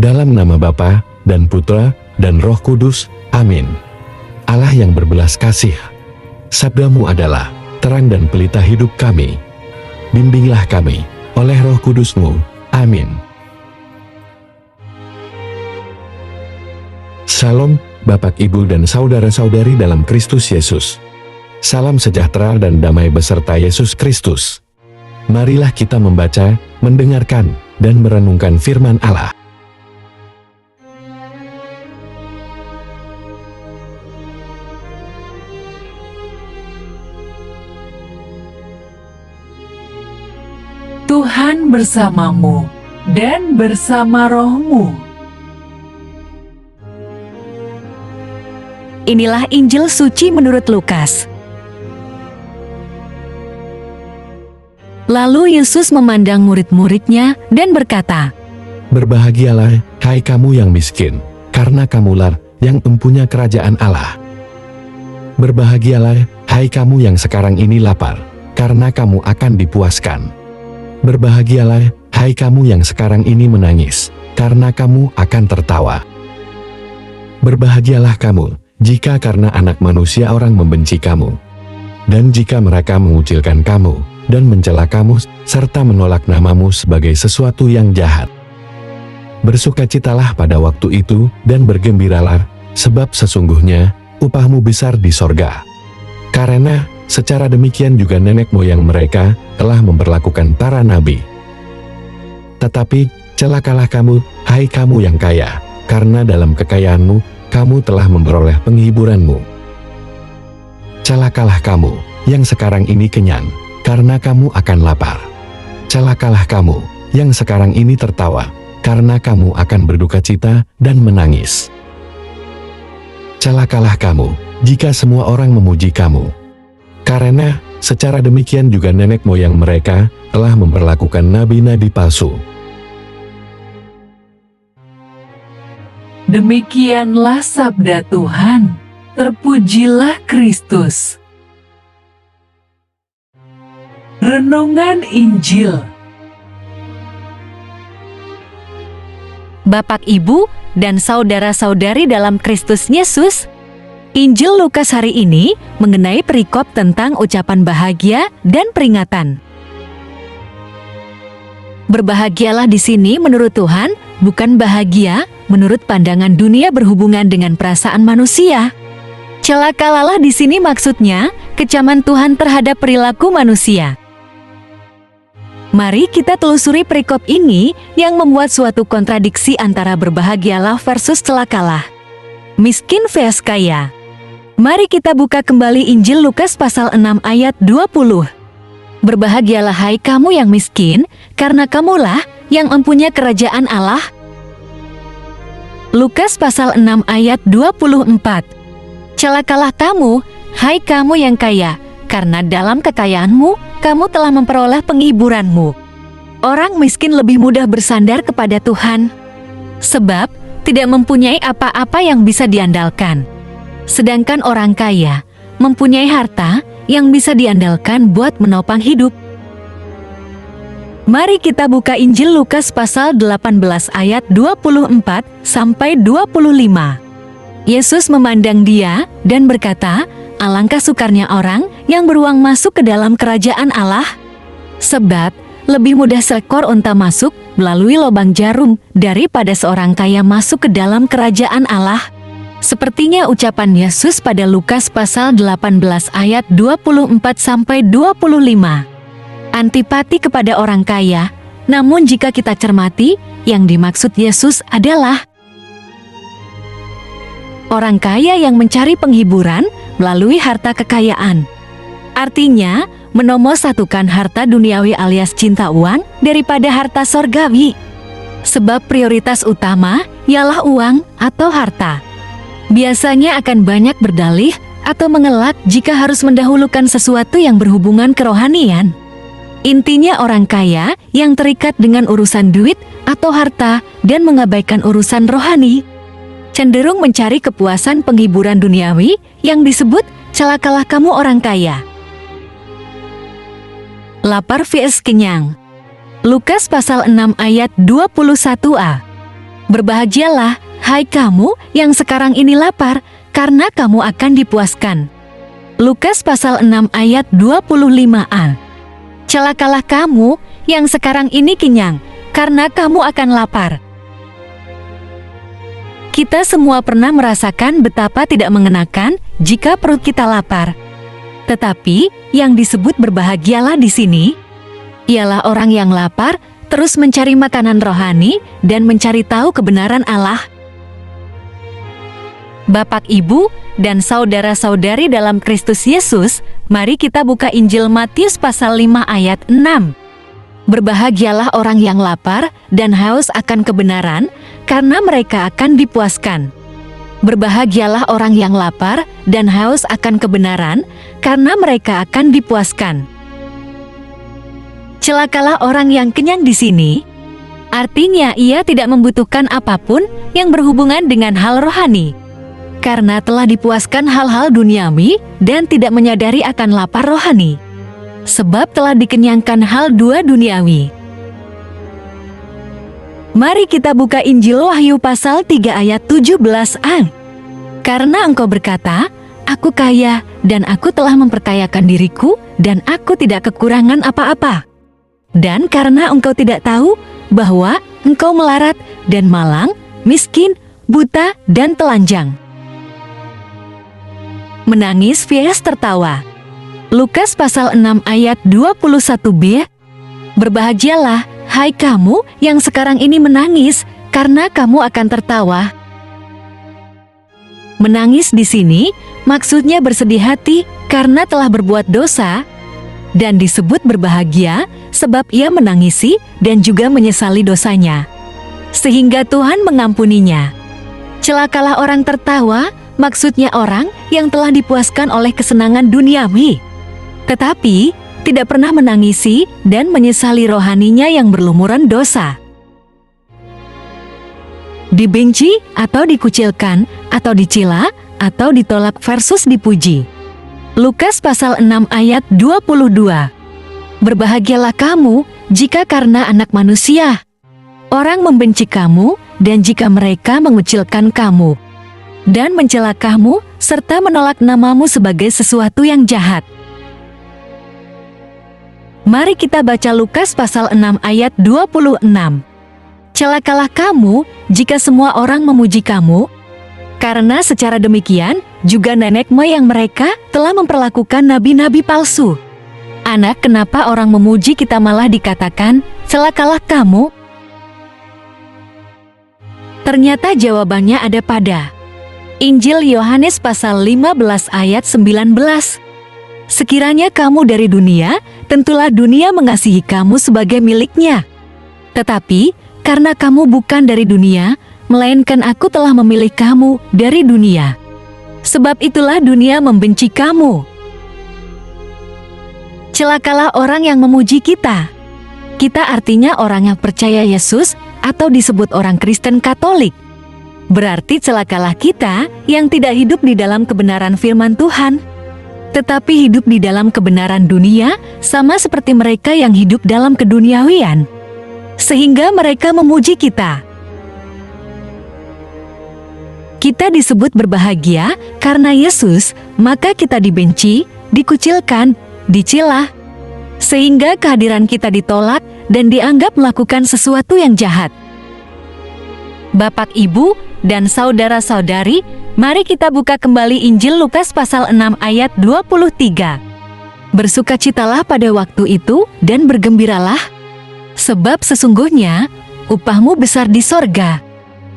Dalam nama Bapa dan Putra dan Roh Kudus. Amin. Allah yang berbelas kasih, sabda-Mu adalah terang dan pelita hidup kami. Bimbinglah kami oleh Roh Kudus-Mu. Amin. Salam, Bapak, Ibu, dan saudara-saudari dalam Kristus Yesus. Salam sejahtera dan damai beserta Yesus Kristus. Marilah kita membaca, mendengarkan, dan merenungkan firman Allah. Tuhan bersamamu dan bersama rohmu. Inilah Injil suci menurut Lukas. Lalu Yesus memandang murid-muridnya dan berkata, Berbahagialah, hai kamu yang miskin, karena kamulah yang mempunyai kerajaan Allah. Berbahagialah, hai kamu yang sekarang ini lapar, karena kamu akan dipuaskan. Berbahagialah, hai kamu yang sekarang ini menangis, karena kamu akan tertawa. Berbahagialah kamu, jika karena Anak Manusia orang membenci kamu, dan jika mereka mengucilkan kamu, dan mencela kamu, serta menolak namamu sebagai sesuatu yang jahat. Bersukacitalah pada waktu itu, dan bergembiralah, sebab sesungguhnya upahmu besar di sorga. Karena secara demikian juga nenek moyang mereka telah memperlakukan para nabi. Tetapi celakalah kamu, hai kamu yang kaya, karena dalam kekayaanmu kamu telah memperoleh penghiburanmu. Celakalah kamu yang sekarang ini kenyang, karena kamu akan lapar. Celakalah kamu yang sekarang ini tertawa, karena kamu akan berduka cita dan menangis. Celakalah kamu jika semua orang memuji kamu. Karena secara demikian juga nenek moyang mereka telah memperlakukan nabi-nabi palsu. Demikianlah sabda Tuhan. Terpujilah Kristus. Renungan Injil. Bapak, Ibu, dan saudara-saudari dalam Kristus Yesus, Injil Lukas hari ini mengenai perikop tentang ucapan bahagia dan peringatan. Berbahagialah di sini menurut Tuhan, bukan bahagia menurut pandangan dunia berhubungan dengan perasaan manusia. Celakalah di sini maksudnya kecaman Tuhan terhadap perilaku manusia. Mari kita telusuri perikop ini yang memuat suatu kontradiksi antara berbahagialah versus celakalah. Miskin vs kaya. Mari kita buka kembali Injil Lukas pasal 6 ayat 20. Berbahagialah hai kamu yang miskin, karena kamulah yang mempunyai kerajaan Allah. Lukas pasal 6 ayat 24. Celakalah kamu, hai kamu yang kaya, karena dalam kekayaanmu, kamu telah memperoleh penghiburanmu. Orang miskin lebih mudah bersandar kepada Tuhan, sebab tidak mempunyai apa-apa yang bisa diandalkan. Sedangkan orang kaya mempunyai harta yang bisa diandalkan buat menopang hidup. Mari kita buka Injil Lukas pasal 18 ayat 24 sampai 25. Yesus memandang dia dan berkata, alangkah sukarnya orang yang beruang masuk ke dalam kerajaan Allah. Sebab lebih mudah seekor unta masuk melalui lubang jarum daripada seorang kaya masuk ke dalam kerajaan Allah. Sepertinya ucapan Yesus pada Lukas pasal 18 ayat 24 sampai 25. Antipati kepada orang kaya, namun jika kita cermati, yang dimaksud Yesus adalah orang kaya yang mencari penghiburan melalui harta kekayaan. Artinya, menomorsatukan harta duniawi alias cinta uang daripada harta sorgawi. Sebab prioritas utama ialah uang atau harta. Biasanya akan banyak berdalih atau mengelak jika harus mendahulukan sesuatu yang berhubungan kerohanian. Intinya orang kaya yang terikat dengan urusan duit atau harta dan mengabaikan urusan rohani, cenderung mencari kepuasan penghiburan duniawi yang disebut celakalah kamu orang kaya. Lapar vs kenyang. Lukas pasal 6 ayat 21a. Berbahagialah, hai kamu yang sekarang ini lapar, karena kamu akan dipuaskan. Lukas pasal 6 ayat 25a. Celakalah kamu yang sekarang ini kenyang, karena kamu akan lapar. Kita semua pernah merasakan betapa tidak mengenakan jika perut kita lapar. Tetapi, yang disebut berbahagialah di sini, ialah orang yang lapar, terus mencari makanan rohani, dan mencari tahu kebenaran Allah. Bapak, Ibu, dan saudara-saudari dalam Kristus Yesus, mari kita buka Injil Matius pasal 5 ayat 6. Berbahagialah orang yang lapar dan haus akan kebenaran, karena mereka akan dipuaskan. Berbahagialah orang yang lapar dan haus akan kebenaran, karena mereka akan dipuaskan. Celakalah orang yang kenyang di sini. Artinya ia tidak membutuhkan apapun yang berhubungan dengan hal rohani, karena telah dipuaskan hal-hal duniawi dan tidak menyadari akan lapar rohani, sebab telah dikenyangkan hal dua duniawi. Mari kita buka Injil Wahyu pasal 3 ayat 17a. Karena engkau berkata, aku kaya dan aku telah memperkayakan diriku dan aku tidak kekurangan apa-apa. Dan karena engkau tidak tahu bahwa engkau melarat dan malang, miskin, buta dan telanjang. Menangis vs tertawa. Lukas pasal 6 ayat 21b. Berbahagialah, hai kamu yang sekarang ini menangis, karena kamu akan tertawa. Menangis di sini maksudnya bersedih hati karena telah berbuat dosa, dan disebut berbahagia sebab ia menangisi dan juga menyesali dosanya, sehingga Tuhan mengampuninya. Celakalah orang tertawa, maksudnya orang yang telah dipuaskan oleh kesenangan duniawi, tetapi tidak pernah menangisi dan menyesali rohaninya yang berlumuran dosa. Dibenci atau dikucilkan atau dicela atau ditolak versus dipuji. Lukas pasal 6 ayat 22. Berbahagialah kamu jika karena anak manusia orang membenci kamu, dan jika mereka mengucilkan kamu dan mencela kamu serta menolak namamu sebagai sesuatu yang jahat. Mari kita baca Lukas pasal 6 ayat 26. Celakalah kamu jika semua orang memuji kamu, karena secara demikian juga nenek moyang mereka telah memperlakukan nabi-nabi palsu. Anak, kenapa orang memuji kita malah dikatakan, celakalah kamu? Ternyata jawabannya ada pada Injil Yohanes pasal 15 ayat 19. Sekiranya kamu dari dunia, tentulah dunia mengasihi kamu sebagai miliknya. Tetapi, karena kamu bukan dari dunia, melainkan aku telah memilih kamu dari dunia. Sebab itulah dunia membenci kamu. Celakalah orang yang memuji kita. Kita artinya orang yang percaya Yesus atau disebut orang Kristen Katolik. Berarti celakalah kita yang tidak hidup di dalam kebenaran firman Tuhan, tetapi hidup di dalam kebenaran dunia, sama seperti mereka yang hidup dalam keduniawian, sehingga mereka memuji kita. Kita disebut berbahagia karena Yesus, maka kita dibenci, dikucilkan, dicela, sehingga kehadiran kita ditolak dan dianggap melakukan sesuatu yang jahat. Bapak, Ibu, dan saudara-saudari, mari kita buka kembali Injil Lukas pasal 6 ayat 23. Bersukacitalah pada waktu itu dan bergembiralah, sebab sesungguhnya upahmu besar di sorga.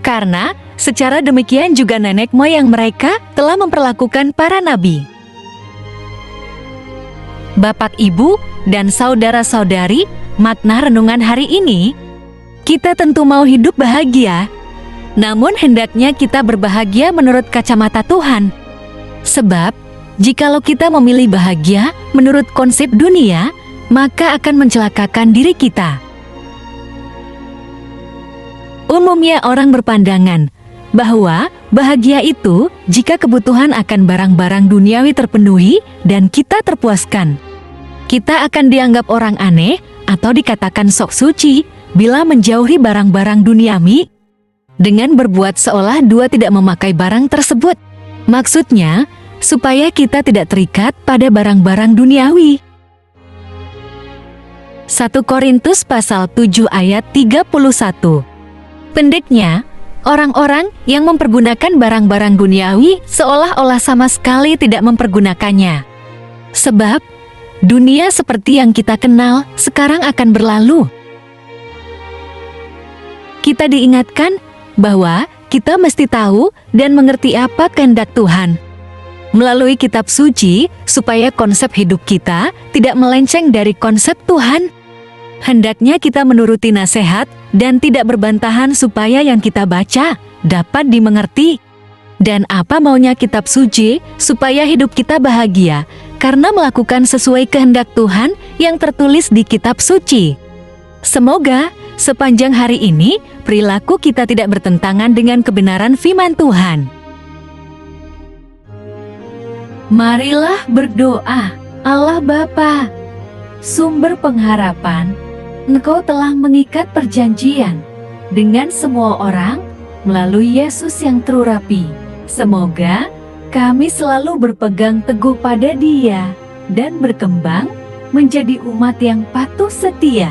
Karena secara demikian juga nenek moyang mereka telah memperlakukan para nabi. Bapak, Ibu, dan saudara-saudari, makna renungan hari ini, kita tentu mau hidup bahagia. Namun hendaknya kita berbahagia menurut kacamata Tuhan. Sebab, jikalau kita memilih bahagia menurut konsep dunia, maka akan mencelakakan diri kita. Umumnya orang berpandangan bahwa bahagia itu jika kebutuhan akan barang-barang duniawi terpenuhi dan kita terpuaskan. Kita akan dianggap orang aneh atau dikatakan sok suci bila menjauhi barang-barang duniawi. dengan berbuat seolah dua tidak memakai barang tersebut. Maksudnya, supaya kita tidak terikat pada barang-barang duniawi. 1 Korintus pasal 7 ayat 31. Pendeknya, orang-orang yang mempergunakan barang-barang duniawi seolah-olah sama sekali tidak mempergunakannya. Sebab, dunia seperti yang kita kenal sekarang akan berlalu. Kita diingatkan bahwa kita mesti tahu dan mengerti apa kehendak Tuhan melalui kitab suci supaya konsep hidup kita tidak melenceng dari konsep Tuhan. Hendaknya kita menuruti nasihat dan tidak berbantahan supaya yang kita baca dapat dimengerti. Dan apa maunya kitab suci supaya hidup kita bahagia karena melakukan sesuai kehendak Tuhan yang tertulis di kitab suci. Semoga sepanjang hari ini perilaku kita tidak bertentangan dengan kebenaran firman Tuhan. Marilah berdoa. Allah Bapa, sumber pengharapan, Engkau telah mengikat perjanjian dengan semua orang melalui Yesus yang terurapi. Semoga kami selalu berpegang teguh pada Dia dan berkembang menjadi umat yang patuh setia.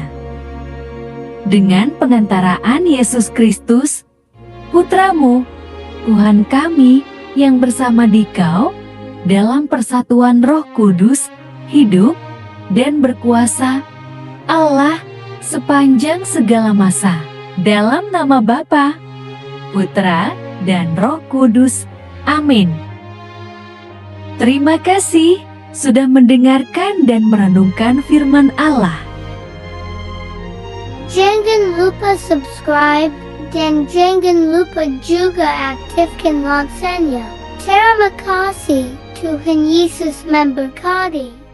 Dengan pengantaraan Yesus Kristus, Putra-Mu, Tuhan kami yang bersama Dikau dalam persatuan Roh Kudus, hidup dan berkuasa, Allah sepanjang segala masa. Dalam nama Bapa, Putra, dan Roh Kudus. Amin. Terima kasih sudah mendengarkan dan merenungkan firman Allah. Jangan lupa subscribe dan jangan lupa juga aktifkan loncengnya. Terima kasih, Tuhan Yesus memberkati.